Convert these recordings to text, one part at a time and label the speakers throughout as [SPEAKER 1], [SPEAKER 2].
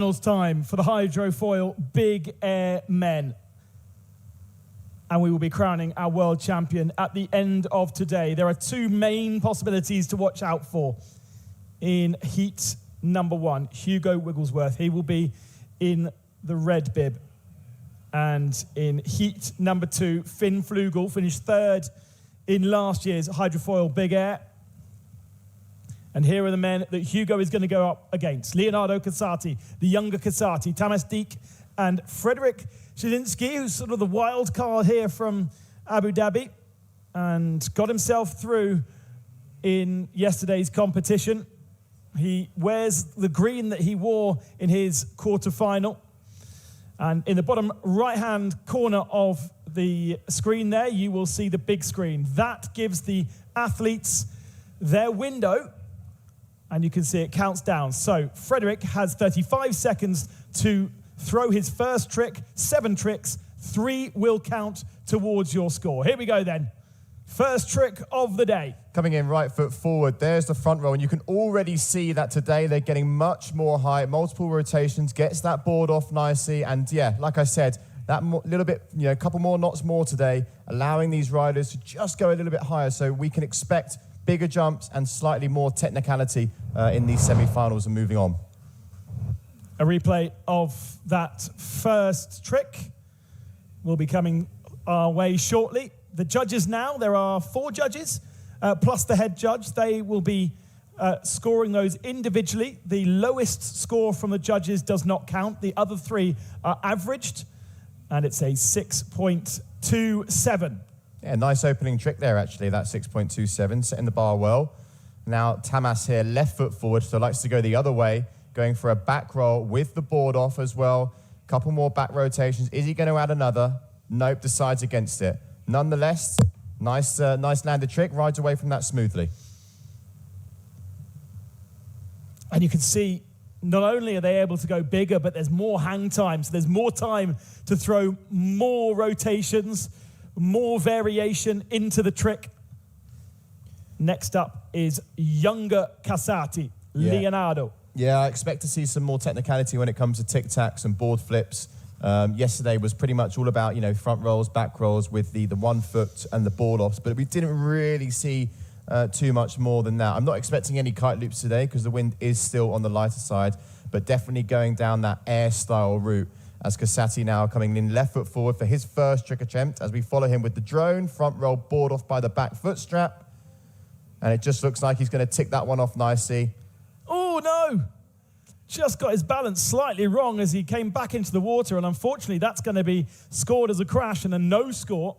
[SPEAKER 1] Time for the Hydrofoil Big Air men. And we will be crowning our world champion at the end of today. There are two main possibilities to watch out for in heat number one. Hugo Wigglesworth, he will be in the red bib. And in heat number two, Finn Flugel finished third in last year's Hydrofoil Big Air. And here are the men that Hugo is going to go up against. Leonardo Casatit, the younger Casatit, Deák, and Frederick Zielinski, who's sort of the wild card here from Abu Dhabi and got himself through in yesterday's competition. He wears the green that he wore in his quarterfinal. And in the bottom right-hand corner of the screen there, you will see the big screen. That gives the athletes their window. And you can see it counts down. So Frederick has 35 seconds to throw his first trick, 7 tricks, 3 will count towards your score. Here we go then. First trick of the day.
[SPEAKER 2] Coming in right foot forward, there's the front row, and you can already see that today they're getting much more height, multiple rotations, gets that board off nicely, and yeah, like I said, that little bit, a couple more knots more today, allowing these riders to just go a little bit higher, so we can expect bigger jumps and slightly more technicality in these semi-finals and moving on.
[SPEAKER 1] A replay of that first trick will be coming our way shortly. The judges now, there are 4 judges, plus the head judge. They will be scoring those individually. The lowest score from the judges does not count. The other 3 are averaged, and it's a 6.27.
[SPEAKER 2] Yeah, nice opening trick there, actually, that 6.27, setting the bar well. Now, Tamas here, left foot forward, so likes to go the other way, going for a back roll with the board off as well. Couple more back rotations. Is he going to add another? Nope, decides against it. Nonetheless, nice landed trick, rides away from that smoothly.
[SPEAKER 1] And you can see, not only are they able to go bigger, but there's more hang time, so there's more time to throw more rotations, more variation into the trick. Next up is younger Casatit, Leonardo.
[SPEAKER 2] Yeah, I expect to see some more technicality when it comes to tic-tacs and board flips. Yesterday was pretty much all about, front rolls, back rolls with the 1 foot and the board offs, but we didn't really see too much more than that. I'm not expecting any kite loops today because the wind is still on the lighter side, but definitely going down that air style route. As Casatit now coming in left foot forward for his first trick attempt as we follow him with the drone, front roll, board off by the back foot strap. And it just looks like he's going to tick that one off nicely.
[SPEAKER 1] Oh, no! Just got his balance slightly wrong as he came back into the water, and unfortunately that's going to be scored as a crash and a no score.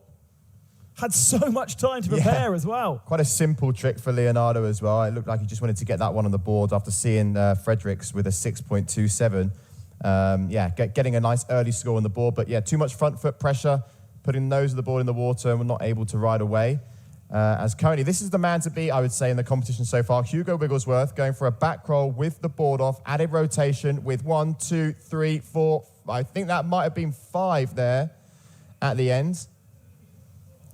[SPEAKER 1] Had so much time to prepare as well.
[SPEAKER 2] Quite a simple trick for Leonardo as well. It looked like he just wanted to get that one on the board after seeing Fredericks with a 6.27. Getting a nice early score on the board, but too much front foot pressure, putting the nose of the board in the water, and we're not able to ride away. As currently, this is the man to beat, I would say, in the competition so far. Hugo Wigglesworth going for a back roll with the board off, added rotation with 1, 2, 3, 4. I think that might have been 5 there at the end.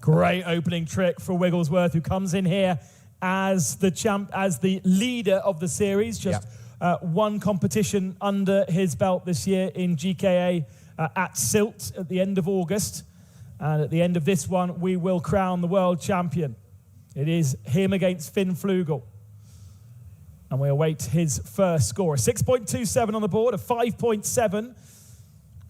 [SPEAKER 1] Great opening trick for Wigglesworth, who comes in here as the champ, as the leader of the series. Just one competition under his belt this year in GKA at Silt at the end of August. And at the end of this one, we will crown the world champion. It is him against Finn Flugel. And we await his first score. A 6.27 on the board, a 5.7.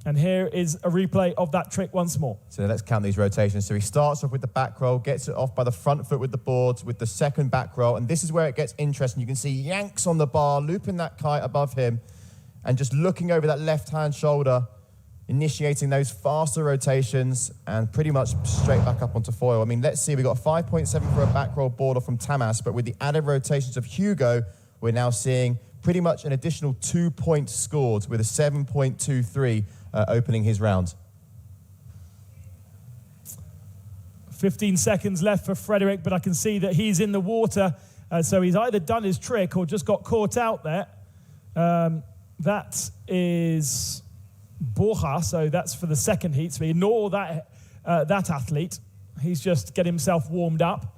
[SPEAKER 1] And here is a replay of that trick once more.
[SPEAKER 2] So let's count these rotations. So he starts off with the back roll, gets it off by the front foot with the boards, with the second back roll. And this is where it gets interesting. You can see yanks on the bar, looping that kite above him, and just looking over that left-hand shoulder, initiating those faster rotations and pretty much straight back up onto foil. I mean, let's see, we got a 5.7 for a back roll border from Tamas, but with the added rotations of Hugo, we're now seeing pretty much an additional 2 points scored with a 7.23 opening his round.
[SPEAKER 1] 15 seconds left for Frederick, but I can see that he's in the water, so he's either done his trick or just got caught out there. That is Borja, so that's for the second heat, so ignore that athlete. He's just getting himself warmed up.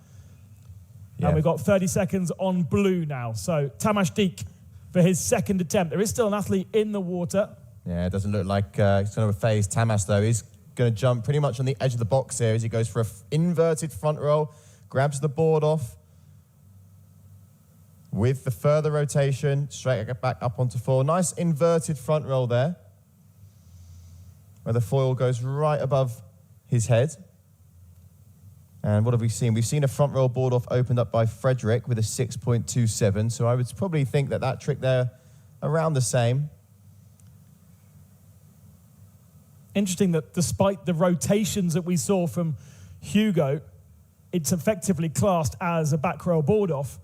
[SPEAKER 1] And we've got 30 seconds on blue now. So Deák for his second attempt. There is still an athlete in the water.
[SPEAKER 2] Yeah, it doesn't look like he's going to phase Tamas, though. He's going to jump pretty much on the edge of the box here as he goes for an inverted front roll, grabs the board off. With the further rotation, straight back up onto foil. Nice inverted front roll there, where the foil goes right above his head. And what have we seen? We've seen a front roll board off opened up by Frederick with a 6.27. So I would probably think that that trick there, around the same.
[SPEAKER 1] Interesting that despite the rotations that we saw from Hugo, it's effectively classed as a back roll board off.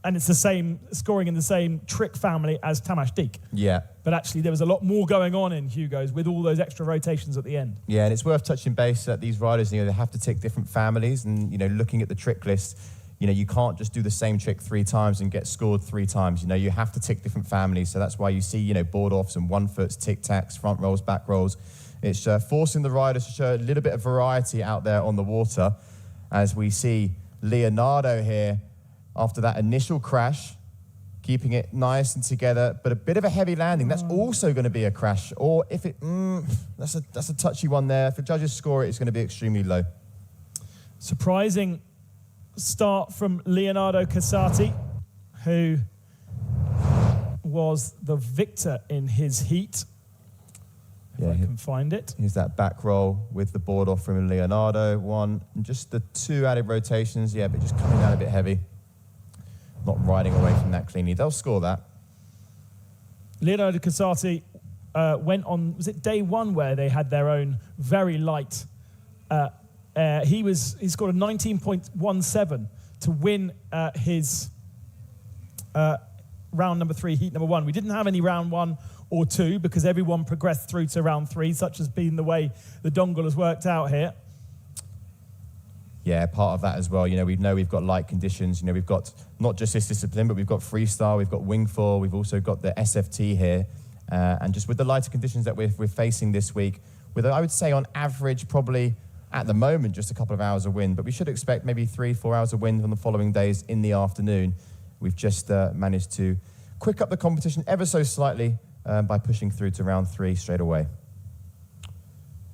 [SPEAKER 1] And it's the same, scoring in the same trick family as Tamas Deák.
[SPEAKER 2] Yeah.
[SPEAKER 1] But actually, there was a lot more going on in Hugo's with all those extra rotations at the end.
[SPEAKER 2] Yeah, and it's worth touching base that these riders, they have to tick different families. And, looking at the trick list, you can't just do the same trick 3 times and get scored 3 times. You have to tick different families. So that's why you see, board offs and 1-foots, tic-tacs, front rolls, back rolls. It's forcing the riders to show a little bit of variety out there on the water, as we see Leonardo here, after that initial crash, keeping it nice and together, but a bit of a heavy landing. That's also going to be a crash. Or if it, that's a touchy one there. If the judges score it, it's going to be extremely low.
[SPEAKER 1] Surprising start from Leonardo Casatit, who was the victor in his heat. If I can find it.
[SPEAKER 2] Here's that back roll with the board off from Leonardo. 1, and just the 2 added rotations. Yeah, but just coming down a bit heavy. Not riding away from that cleanly. They'll score that.
[SPEAKER 1] Leonardo Casatit went on, was it day 1 where they had their own very light? He scored a 19.17 to win his round number 3, heat number 1. We didn't have any round 1 or 2 because everyone progressed through to round 3, such has been the way the dongle has worked out here.
[SPEAKER 2] Yeah, part of that as well. We've got light conditions. We've got not just this discipline, but we've got freestyle, we've got wing foil, we've also got the SFT here. And just with the lighter conditions that we're facing this week, with, I would say, on average, probably at the moment, just a couple of hours of wind. But we should expect maybe 3-4 hours of wind on the following days in the afternoon. We've just managed to quick up the competition ever so slightly by pushing through to round 3 straight away.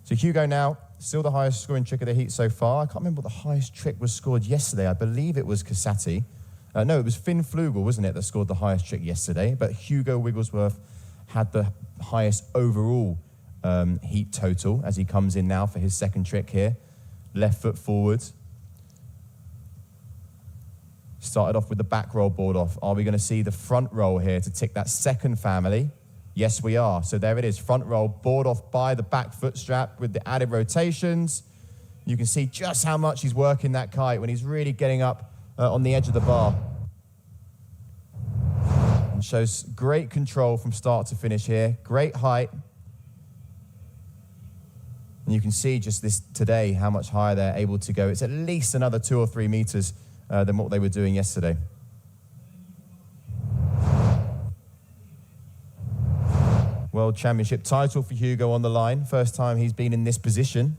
[SPEAKER 2] So Hugo now, still the highest scoring trick of the heat so far. I can't remember what the highest trick was scored yesterday. I believe it was Casatit. No, it was Finn Flugel, wasn't it, that scored the highest trick yesterday. But Hugo Wigglesworth had the highest overall heat total as he comes in now for his second trick here. Left foot forward. Started off with the back roll board off. Are we going to see the front roll here to tick that second family? Yes, we are. So there it is, front roll, board off by the back foot strap with the added rotations. You can see just how much he's working that kite when he's really getting up on the edge of the bar. And shows great control from start to finish here. Great height. And you can see just this today how much higher they're able to go. It's at least another 2 or 3 meters than what they were doing yesterday. World Championship title for Hugo on the line. First time he's been in this position.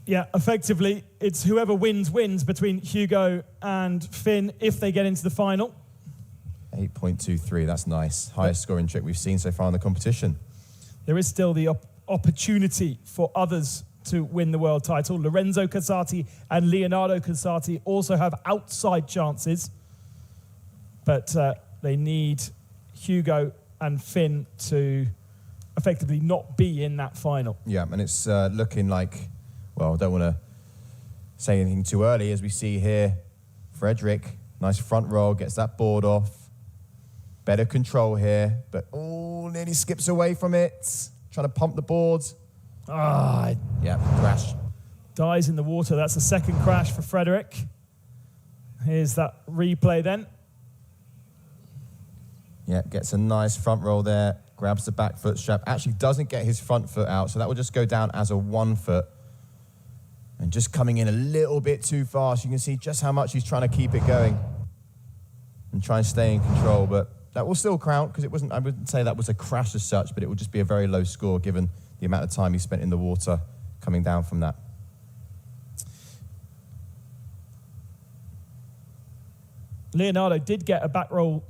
[SPEAKER 1] Yeah, effectively, it's whoever wins between Hugo and Finn if they get into the final.
[SPEAKER 2] 8.23, that's nice. Highest scoring trick we've seen so far in the competition.
[SPEAKER 1] There is still the opportunity for others to win the world title. Lorenzo Casatit and Leonardo Casatit also have outside chances, but they need Hugo and Finn to effectively not be in that final.
[SPEAKER 2] Yeah, and it's looking like, well, I don't want to say anything too early, as we see here, Frederick, nice front roll, gets that board off. Better control here, but nearly skips away from it. Trying to pump the board. Yeah, crash.
[SPEAKER 1] Dies in the water. That's the second crash for Frederick. Here's that replay then.
[SPEAKER 2] Yeah, gets a nice front roll there, grabs the back foot strap, actually doesn't get his front foot out, so that will just go down as a 1 foot. And just coming in a little bit too fast. You can see just how much he's trying to keep it going and try and stay in control, but that will still count because it wasn't, I wouldn't say that was a crash as such, but it would just be a very low score given the amount of time he spent in the water coming down from that.
[SPEAKER 1] Leonardo did get a back roll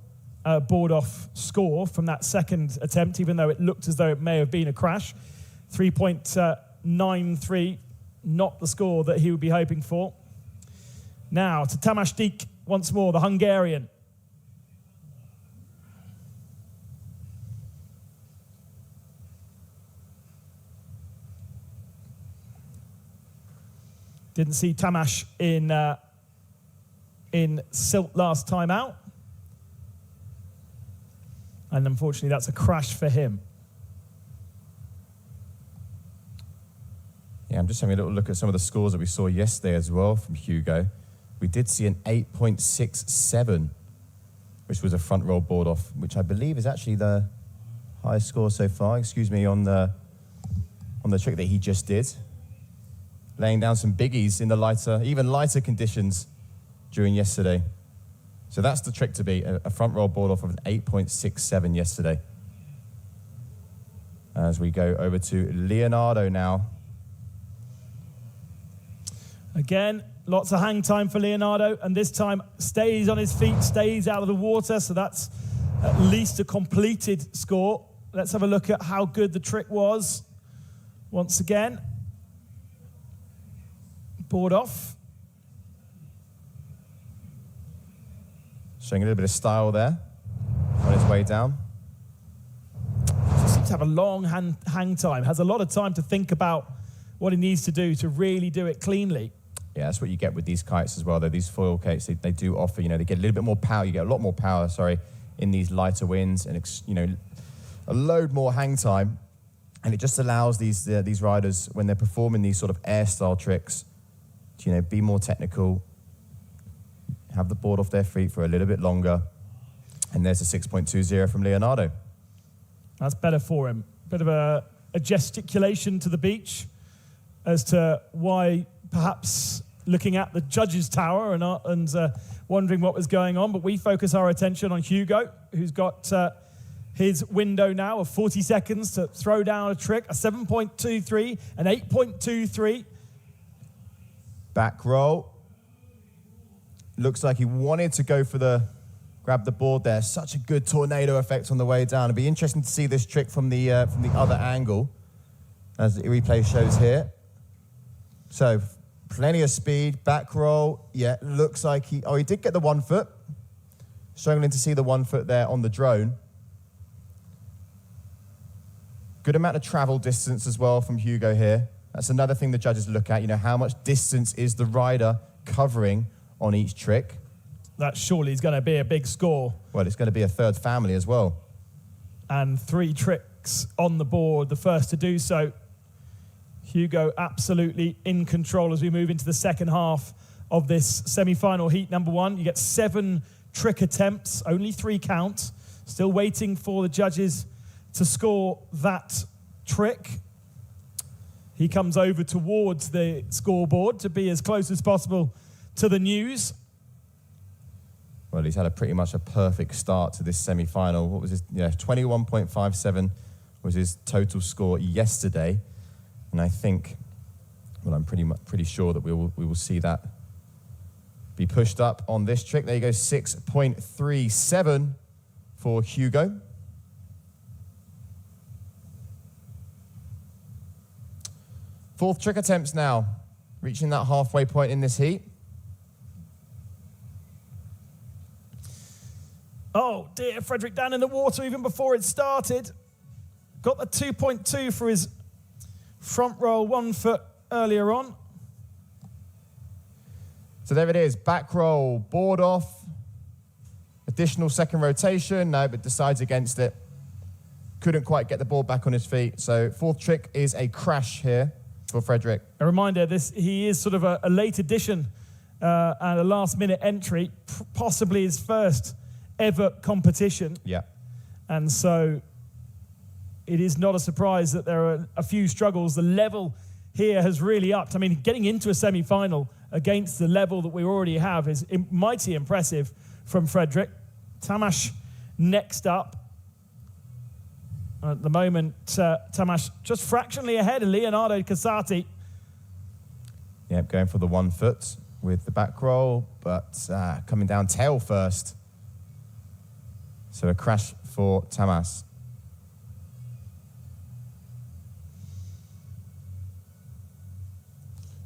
[SPEAKER 1] board off score from that second attempt, even though it looked as though it may have been a crash. 3.93, not the score that he would be hoping for. Now to Tamás Deák once more, the Hungarian. Didn't see Tamás in silt last time out. And unfortunately, that's a crash for him.
[SPEAKER 2] Yeah, I'm just having a little look at some of the scores that we saw yesterday as well from Hugo. We did see an 8.67, which was a front roll board off, which I believe is actually the highest score so far, on the trick that he just did. Laying down some biggies in the even lighter conditions during yesterday. So that's the trick to beat, a front roll board off of an 8.67 yesterday. As we go over to Leonardo now.
[SPEAKER 1] Again, lots of hang time for Leonardo, and this time stays on his feet, stays out of the water, so that's at least a completed score. Let's have a look at how good the trick was. Once again, board off.
[SPEAKER 2] Showing a little bit of style there on his way down.
[SPEAKER 1] Seems to have a long hang time, has a lot of time to think about what he needs to do to really do it cleanly.
[SPEAKER 2] Yeah, that's what you get with these kites as well, though. These foil kites, they do offer, they get a little bit more power. You get a lot more power, in these lighter winds and, a load more hang time. And it just allows these riders, when they're performing these sort of air-style tricks, to, be more technical, have the board off their feet for a little bit longer. And there's a 6.20 from Leonardo.
[SPEAKER 1] That's better for him. Bit of a gesticulation to the beach as to why perhaps looking at the judges' tower and wondering what was going on. But we focus our attention on Hugo, who's got his window now of 40 seconds to throw down a trick, a 7.23, an 8.23.
[SPEAKER 2] Back roll. Looks like he wanted to go for grab the board there. Such a good tornado effect on the way down. It'd be interesting to see this trick from the other angle, as the replay shows here. So plenty of speed, back roll. Yeah, looks like he did get the 1 foot. Struggling to see the 1 foot there on the drone. Good amount of travel distance as well from Hugo here. That's another thing the judges look at, how much distance is the rider covering on each trick.
[SPEAKER 1] That surely is going to be a big score.
[SPEAKER 2] Well, it's going to be a third family as well.
[SPEAKER 1] And 3 tricks on the board, the first to do so. Hugo absolutely in control as we move into the second half of this semi-final heat number 1. You get 7 trick attempts, only 3 count. Still waiting for the judges to score that trick. He comes over towards the scoreboard to be as close as possible to the news.
[SPEAKER 2] Well, he's had pretty much a perfect start to this semi-final. What was his? 21.57 was his total score yesterday. And I think, I'm pretty sure that we will see that be pushed up on this trick. There you go, 6.37 for Hugo. Fourth trick attempts now, reaching that halfway point in this heat.
[SPEAKER 1] Oh dear, Frederick down in the water even before it started. Got the 2.2 for his front roll 1 foot earlier on.
[SPEAKER 2] So there it is, back roll, board off, additional second rotation, no, but decides against it. Couldn't quite get the board back on his feet. So fourth trick is a crash here for Frederick.
[SPEAKER 1] A reminder, he is sort of a late addition and a last minute entry, possibly his first ever competition.
[SPEAKER 2] Yeah.
[SPEAKER 1] And so it is not a surprise that there are a few struggles. The level here has really upped. I mean, getting into a semi-final against the level that we already have is mighty impressive from Frederick. Tamás next up. At the moment, Tamás just fractionally ahead of Leonardo Casatit.
[SPEAKER 2] Yep, going for the 1 foot. with the back roll, but coming down tail first. So a crash for Tamas.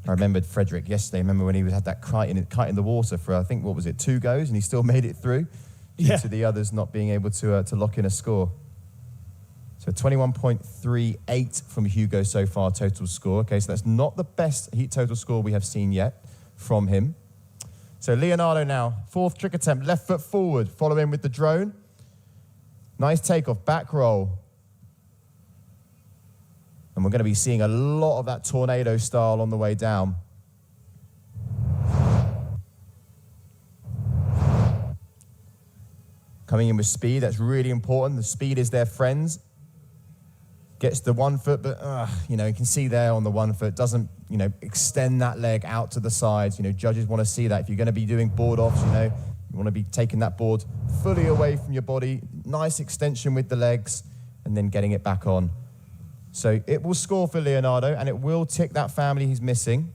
[SPEAKER 2] I remembered Frederick yesterday. Remember when he had that kite in the water for, I think, what was it, 2 goes, and he still made it through due to the others not being able to lock in a score. So 21.38 from Hugo so far, total score. Okay, so that's not the best heat total score we have seen yet from him. So Leonardo now, 4th trick attempt, left foot forward, follow in with the drone. Nice takeoff, back roll. And we're going to be seeing a lot of that tornado style on the way down. Coming in with speed, that's really important. The speed is their friends. Gets the 1 foot, but, you can see there on the 1 foot, doesn't, extend that leg out to the sides. Judges want to see that. If you're going to be doing board offs, you want to be taking that board fully away from your body. Nice extension with the legs, and then getting it back on. So it will score for Leonardo, and it will tick that family he's missing.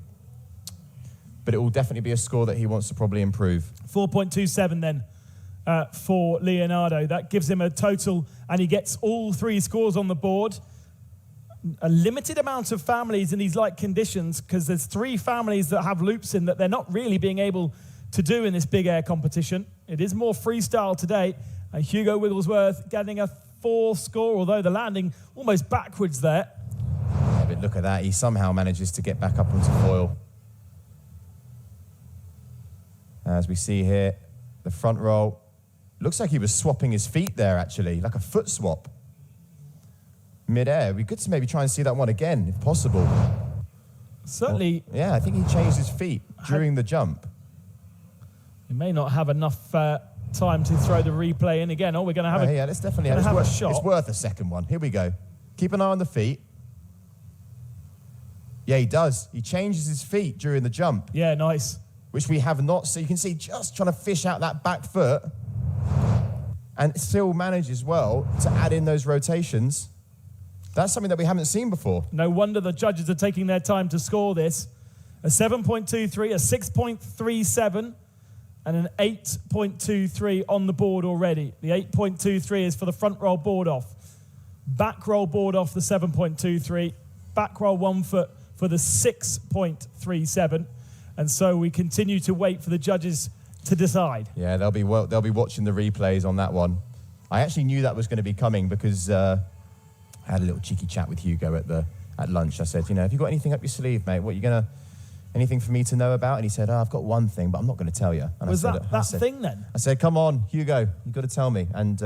[SPEAKER 2] But it will definitely be a score that he wants to probably improve.
[SPEAKER 1] 4.27 then for Leonardo. That gives him a total, and he gets all 3 scores on the board. A limited amount of families in these light conditions, because there's 3 families that have loops in that they're not really being able to do in this big air competition. It is more freestyle today. And Hugo Wigglesworth getting a 4 score, although the landing almost backwards there.
[SPEAKER 2] Yeah, but look at that. He somehow manages to get back up onto foil. As we see here, the front roll. Looks like he was swapping his feet there, actually, like a foot swap. Mid-air. It'd be good to maybe try and see that one again, if possible.
[SPEAKER 1] Certainly.
[SPEAKER 2] Well, yeah, I think he changed his feet during the jump.
[SPEAKER 1] He may not have enough time to throw the replay in again. We're going to have
[SPEAKER 2] yeah, let's definitely have
[SPEAKER 1] a shot.
[SPEAKER 2] It's worth a second one. Here we go. Keep an eye on the feet. Yeah, he does. He changes his feet during the jump.
[SPEAKER 1] Yeah, nice.
[SPEAKER 2] Which we have not. So you can see just trying to fish out that back foot, and still manages well to add in those rotations. That's something that we haven't seen before.
[SPEAKER 1] No wonder the judges are taking their time to score this. A 7.23, a 6.37, and an 8.23 on the board already. The 8.23 is for the front roll board off. Back roll board off the 7.23. Back roll 1 foot for the 6.37. And so we continue to wait for the judges to decide.
[SPEAKER 2] Yeah, they'll be watching the replays on that one. I actually knew that was going to be coming because I had a little cheeky chat with Hugo at lunch. I said, have you got anything up your sleeve, mate? Anything for me to know about? And he said, I've got one thing, but I'm not going to tell you. And
[SPEAKER 1] was that thing then?
[SPEAKER 2] I said, come on, Hugo, you've got to tell me. And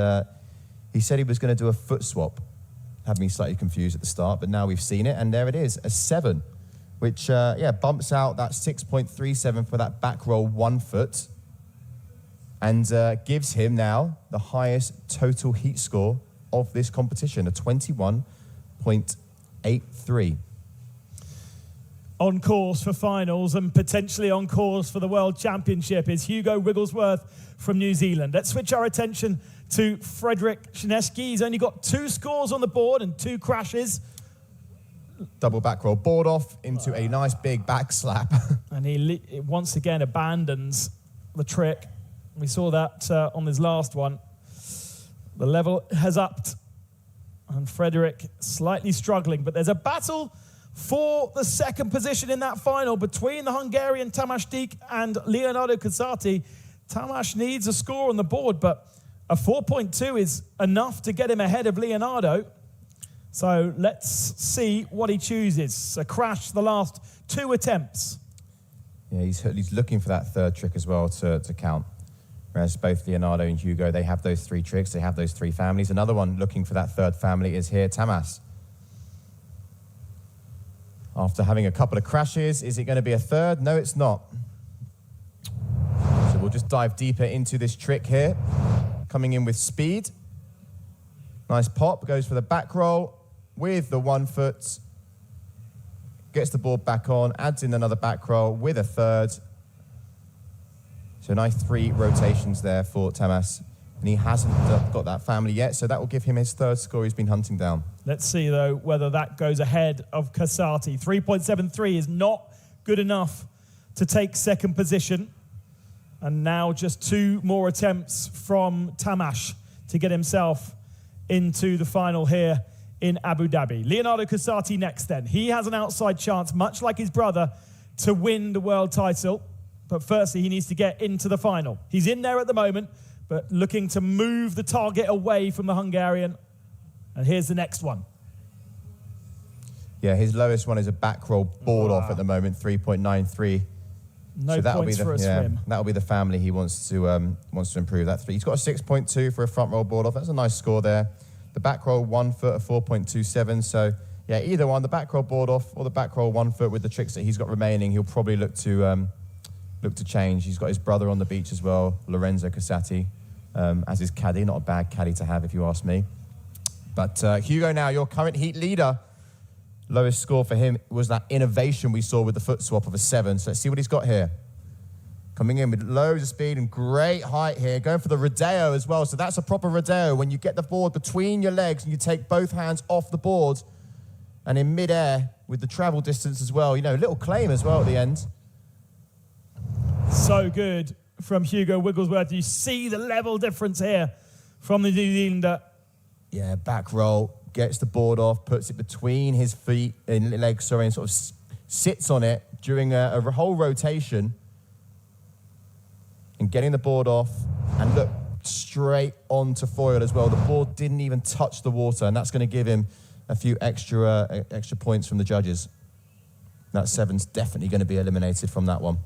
[SPEAKER 2] he said he was going to do a foot swap. Had me slightly confused at the start, but now we've seen it, and there it is, a 7, which, bumps out that 6.37 for that back roll 1 foot, and gives him now the highest total heat score of this competition, a 21.83.
[SPEAKER 1] On course for finals and potentially on course for the World Championship is Hugo Wigglesworth from New Zealand. Let's switch our attention to Frederick Shineski. He's only got 2 scores on the board and 2 crashes.
[SPEAKER 2] Double back roll, board off into a nice big back slap.
[SPEAKER 1] And he once again abandons the trick. We saw that on his last one. The level has upped, and Frederick slightly struggling, but there's a battle for the second position in that final between the Hungarian Tamás Deák and Leonardo Casatit. Tamás needs a score on the board, but a 4.2 is enough to get him ahead of Leonardo. So let's see what he chooses. A crash the last 2 attempts.
[SPEAKER 2] Yeah, he's looking for that third trick as well to count. Whereas both Leonardo and Hugo, they have those 3 tricks, they have those 3 families. Another one looking for that third family is here, Tamás. After having a couple of crashes, is it going to be a third? No, it's not. So we'll just dive deeper into this trick here. Coming in with speed. Nice pop, goes for the back roll with the 1 foot. Gets the board back on, adds in another back roll with a third. So nice 3 rotations there for Tamás. And he hasn't got that family yet, so that will give him his third score he's been hunting down.
[SPEAKER 1] Let's see, though, whether that goes ahead of Casatit. 3.73 is not good enough to take second position. And now just 2 more attempts from Tamas to get himself into the final here in Abu Dhabi. Leonardo Casatit next then. He has an outside chance, much like his brother, to win the world title. But firstly, he needs to get into the final. He's in there at the moment, but looking to move the target away from the Hungarian. And here's the next one.
[SPEAKER 2] Yeah, his lowest one is a back roll board off at the moment, 3.93.
[SPEAKER 1] No points for a swim.
[SPEAKER 2] That'll be the family he wants to improve. That 3. He's got a 6.2 for a front roll board off. That's a nice score there. The back roll 1 foot, a 4.27. So yeah, either one, the back roll board off or the back roll 1 foot with the tricks that he's got remaining, he'll probably look to change. He's got his brother on the beach as well, Lorenzo Casatit, as his caddy. Not a bad caddy to have, if you ask me. But Hugo, now your current heat leader. Lowest score for him was that innovation we saw with the foot swap of a 7. So let's see what he's got here. Coming in with loads of speed and great height here. Going for the rodeo as well. So that's a proper rodeo when you get the board between your legs and you take both hands off the board. And in mid-air with the travel distance as well. You know, little claim as well at the end.
[SPEAKER 1] So good from Hugo Wigglesworth. You see the level difference here from the New Zealander.
[SPEAKER 2] Yeah, back roll. Gets the board off, puts it between his feet and legs, sorry, and sort of sits on it during a whole rotation and getting the board off and look straight onto foil as well. The board didn't even touch the water, and that's going to give him a few extra points from the judges. That 7's definitely going to be eliminated from that one.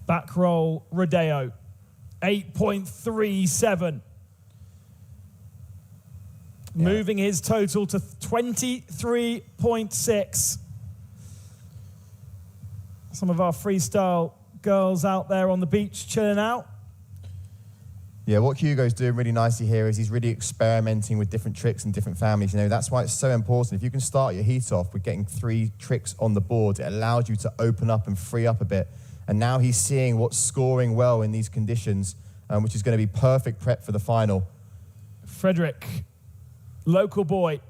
[SPEAKER 1] Back roll rodeo, 8.37. Yeah. Moving his total to 23.6. Some of our freestyle girls out there on the beach chilling out.
[SPEAKER 2] Yeah, what Hugo's doing really nicely here is he's really experimenting with different tricks and different families. You know, that's why it's so important. If you can start your heat off with getting 3 tricks on the board, it allows you to open up and free up a bit. And now he's seeing what's scoring well in these conditions, which is going to be perfect prep for the final.
[SPEAKER 1] Frederick, local boy,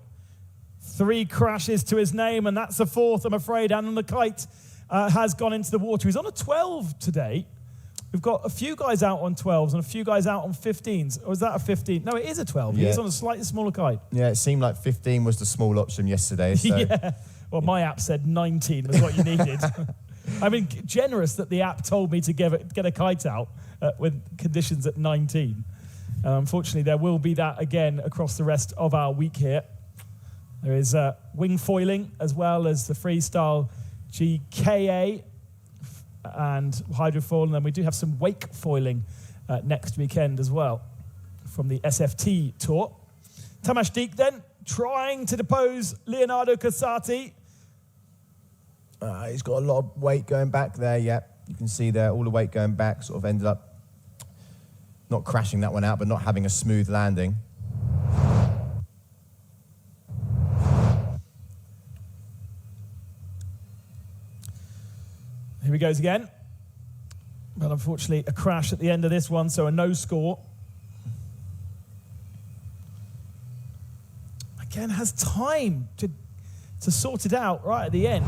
[SPEAKER 1] 3 crashes to his name, and that's the 4th, I'm afraid. And the kite has gone into the water. He's on a 12 today. We've got a few guys out on 12s and a few guys out on 15s. Or is that a 15? No, it is a 12. Yeah. He's on a slightly smaller kite.
[SPEAKER 2] Yeah, it seemed like 15 was the small option yesterday. So.
[SPEAKER 1] Yeah. Well, my app said 19 was what you needed. I mean, generous that the app told me to get a kite out with conditions at 19. Unfortunately, there will be that again across the rest of our week here. There is wing foiling as well as the freestyle GKA and hydrofoil, and then we do have some wake foiling next weekend as well from the SFT tour. Tamas Deák then trying to depose Leonardo Casatit.
[SPEAKER 2] He's got a lot of weight going back there, yeah. You can see there all the weight going back, sort of ended up not crashing that one out, but not having a smooth landing.
[SPEAKER 1] Here he goes again. But unfortunately, a crash at the end of this one, so a no score. Again, has time to sort it out right at the end.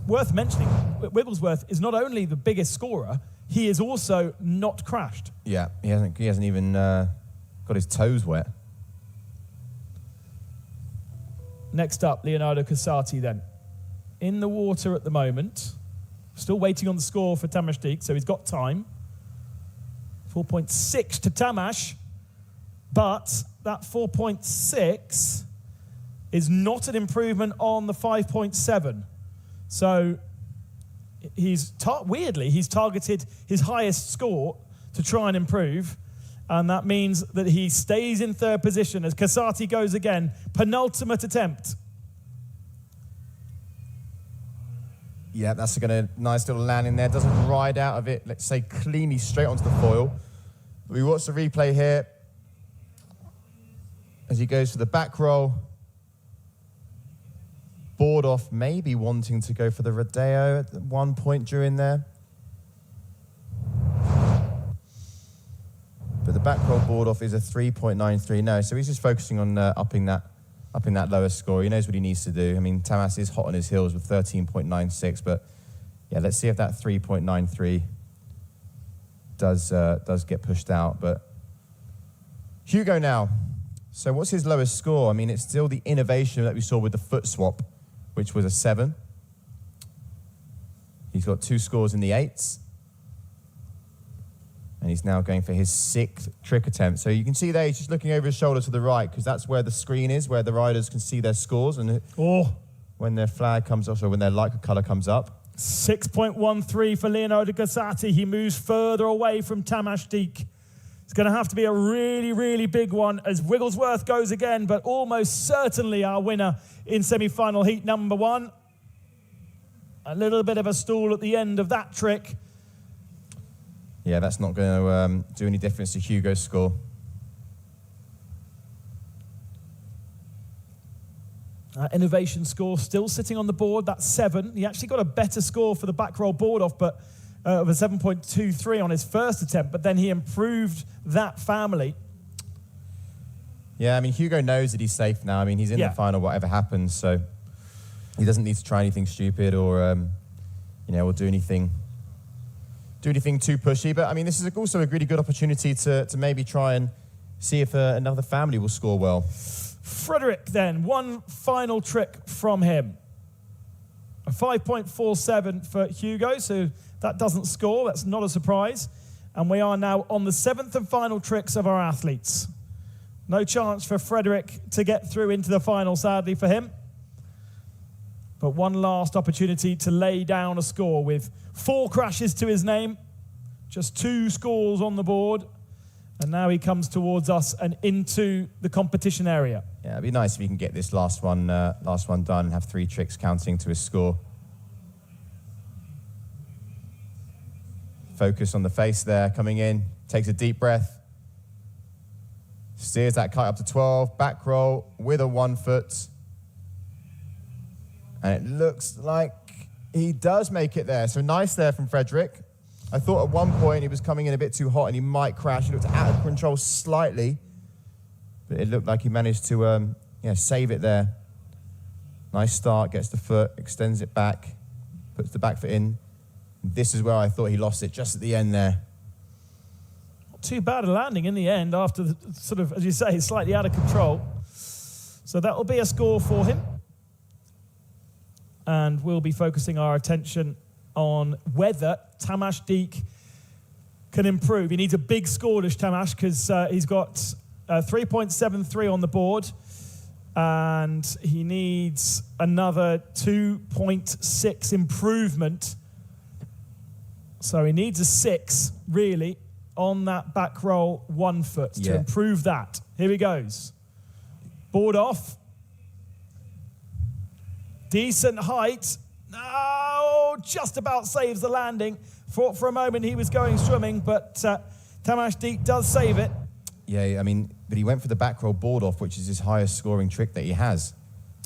[SPEAKER 1] Worth mentioning, Wigglesworth is not only the biggest scorer, he is also not crashed.
[SPEAKER 2] Yeah, he hasn't even got his toes wet.
[SPEAKER 1] Next up, Leonardo Casatit then. In the water at the moment. Still waiting on the score for Tamas Deák, so he's got time. 4.6 to Tamas, but that 4.6 is not an improvement on the 5.7. So weirdly, he's targeted his highest score to try and improve, and that means that he stays in 3rd position as Casatit goes again. Penultimate attempt.
[SPEAKER 2] Yeah, that's nice little landing there. Doesn't ride out of it, let's say, cleanly straight onto the foil. But we watch the replay here as he goes for the back roll. Board off, maybe wanting to go for the rodeo at one point during there. But the back roll board off is a 3.93 no, so he's just focusing on upping that up in that lower score. He knows what he needs to do. I mean, Tamas is hot on his heels with 13.96, but yeah, let's see if that 3.93 does get pushed out. But Hugo now. So what's his lowest score? I mean, it's still the innovation that we saw with the foot swap, which was a 7. He's got 2 scores in the 8s. And he's now going for his 6th trick attempt. So you can see there, he's just looking over his shoulder to the right, because that's where the screen is, where the riders can see their scores. And when their flag comes up, or when their light colour comes up.
[SPEAKER 1] 6.13 for Leonardo Casatit. He moves further away from Tamas Deák. It's going to have to be a really, really big one as Wigglesworth goes again, but almost certainly our winner in semi-final heat number 1. A little bit of a stall at the end of that trick.
[SPEAKER 2] Yeah, that's not going to do any difference to Hugo's score.
[SPEAKER 1] Innovation score still sitting on the board. That's 7. He actually got a better score for the back roll board off, but of a 7.23 on his first attempt, but then he improved that family.
[SPEAKER 2] Yeah, I mean, Hugo knows that he's safe now. I mean, he's in the final, whatever happens, so he doesn't need to try anything stupid or, or do anything too pushy. But I mean, this is also a really good opportunity to maybe try and see if another family will score well.
[SPEAKER 1] Frederick then, one final trick from him. A 5.47 for Hugo, so that doesn't score. That's not a surprise. And we are now on the 7th and final tricks of our athletes. No chance for Frederick to get through into the final, sadly for him. But one last opportunity to lay down a score with 4 crashes to his name, just 2 scores on the board, and now he comes towards us and into the competition area.
[SPEAKER 2] Yeah, it'd be nice if he can get this last one done and have 3 tricks counting to his score. Focus on the face there, coming in, takes a deep breath, steers that kite up to 12, back roll with a 1 foot. And it looks like he does make it there. So nice there from Frederick. I thought at one point he was coming in a bit too hot and he might crash. He looked out of control slightly, but it looked like he managed to save it there. Nice start, gets the foot, extends it back, puts the back foot in. This is where I thought he lost it, just at the end there.
[SPEAKER 1] Not too bad a landing in the end after the sort of, as you say, slightly out of control. So that will be a score for him. And we'll be focusing our attention on whether Tamas Deák can improve. He needs a big score, this Tamas, because he's got 3.73 on the board, and he needs another 2.6 improvement. So he needs a 6, really, on that back roll 1 foot to improve that. Here he goes. Board off. Decent height. Oh, just about saves the landing. Thought for a moment he was going swimming, but Tamas Deák does save it.
[SPEAKER 2] Yeah, I mean, but he went for the back roll board off, which is his highest scoring trick that he has.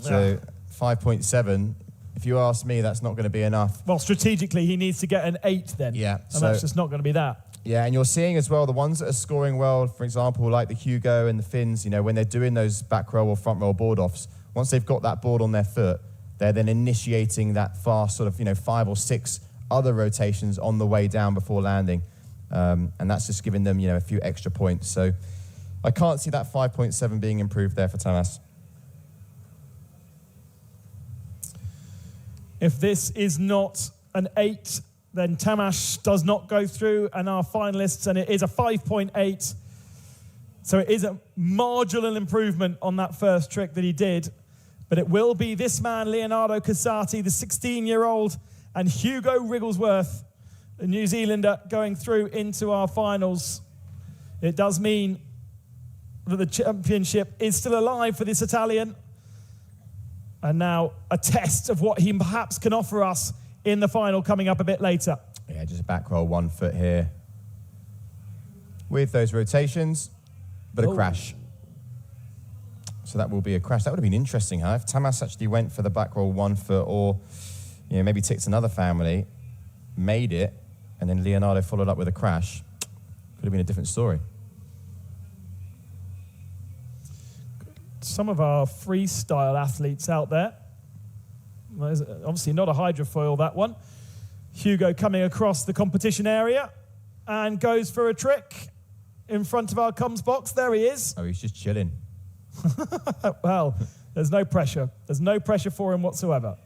[SPEAKER 2] So 5.7, if you ask me, that's not going to be enough.
[SPEAKER 1] Well, strategically, he needs to get an 8 then.
[SPEAKER 2] Yeah.
[SPEAKER 1] And that's just not going to be that.
[SPEAKER 2] Yeah, and you're seeing as well the ones that are scoring well, for example, like the Hugo and the Finns, when they're doing those back roll or front roll board offs, once they've got that board on their foot, they're then initiating that fast sort of, 5 or 6 other rotations on the way down before landing. And that's just giving them, a few extra points. So I can't see that 5.7 being improved there for Tamas.
[SPEAKER 1] If this is not an 8, then Tamas does not go through, and our finalists, and it is a 5.8. So it is a marginal improvement on that first trick that he did. But it will be this man, Leonardo Casatit, the 16-year-old, and Hugo Wigglesworth, the New Zealander, going through into our finals. It does mean that the championship is still alive for this Italian. And now a test of what he perhaps can offer us in the final coming up a bit later.
[SPEAKER 2] Yeah, just a back roll 1 foot here. With those rotations, but a crash. So that will be a crash. That would have been interesting, huh? If Tamas actually went for the back roll 1 foot, or maybe ticked another family, made it, and then Leonardo followed up with a crash, could have been a different story.
[SPEAKER 1] some of our freestyle athletes out there. Well, there's obviously not a hydrofoil, that one. Hugo coming across the competition area and goes for a trick in front of our comms box. There he is.
[SPEAKER 2] Oh, he's just chilling.
[SPEAKER 1] Well, there's no pressure. There's no pressure for him whatsoever.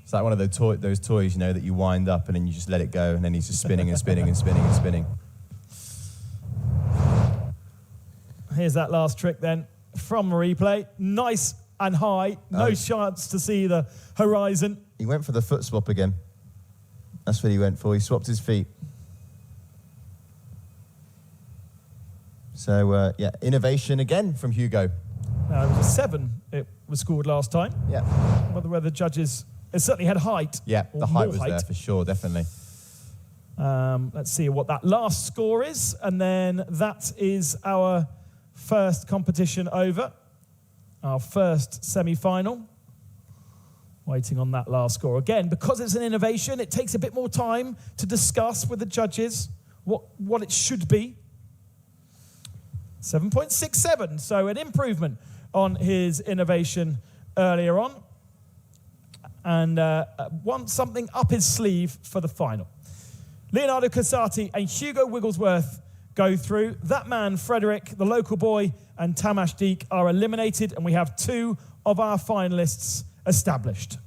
[SPEAKER 2] It's like one of those toys, you know, that you wind up and then you just let it go, and then he's just spinning and spinning and spinning and spinning.
[SPEAKER 1] Here's that last trick then from the replay. Nice and high. No chance to see the horizon.
[SPEAKER 2] He went for the foot swap again. That's what he went for. He swapped his feet. So, yeah, innovation again from Hugo.
[SPEAKER 1] It was a 7 it was scored last time.
[SPEAKER 2] Yeah.
[SPEAKER 1] Whether the judges... It certainly had height.
[SPEAKER 2] Yeah, the height was there for sure, definitely.
[SPEAKER 1] Let's see what that last score is. And then that is our first competition over. Our first semi-final. Waiting on that last score. Again, because it's an innovation, it takes a bit more time to discuss with the judges what it should be. 7.67, so an improvement on his innovation earlier on. And wants something up his sleeve for the final. Leonardo Casatit and Hugo Wigglesworth go through. That man, Frederick, the local boy, and Tamas Deák are eliminated, and we have 2 of our finalists established.